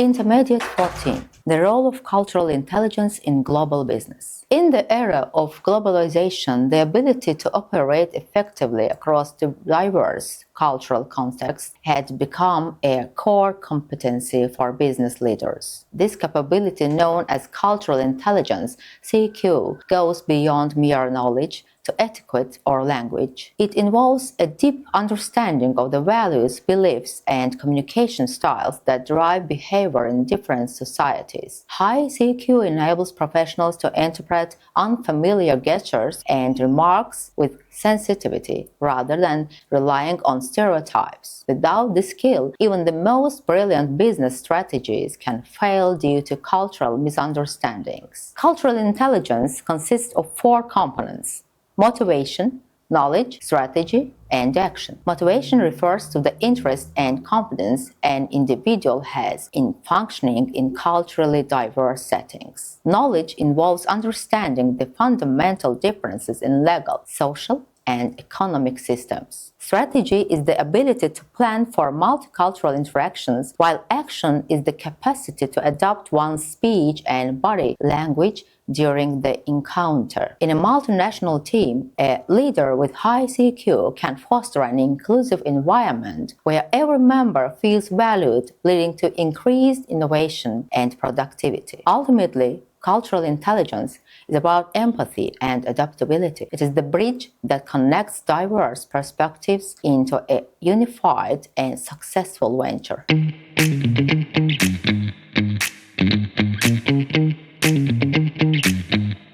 Intermediate 14. The role of cultural intelligence in global business. In the era of globalization, the ability to operate effectively across diverse cultural contexts had become a core competency for business leaders. This capability, known as cultural intelligence (CQ), goes beyond mere knowledge to etiquette or language. It involves a deep understanding of the values, beliefs, and communication styles that drive behavior in different societies. High CQ enables professionals to interpret unfamiliar gestures and remarks with sensitivity rather than relying on stereotypes. Without this skill, even the most brilliant business strategies can fail due to cultural misunderstandings. Cultural intelligence consists of four components: motivation, knowledge, strategy, and action. Motivation refers to the interest and confidence an individual has in functioning in culturally diverse settings. Knowledge involves understanding the fundamental differences in legal, social, and economic systems. Strategy is the ability to plan for multicultural interactions, while action is the capacity to adapt one's speech and body language during the encounter. In a multinational team, a leader with high CQ can foster an inclusive environment where every member feels valued, leading to increased innovation and productivity. Ultimately, cultural intelligence is about empathy and adaptability. It is the bridge that connects diverse perspectives into a unified and successful venture.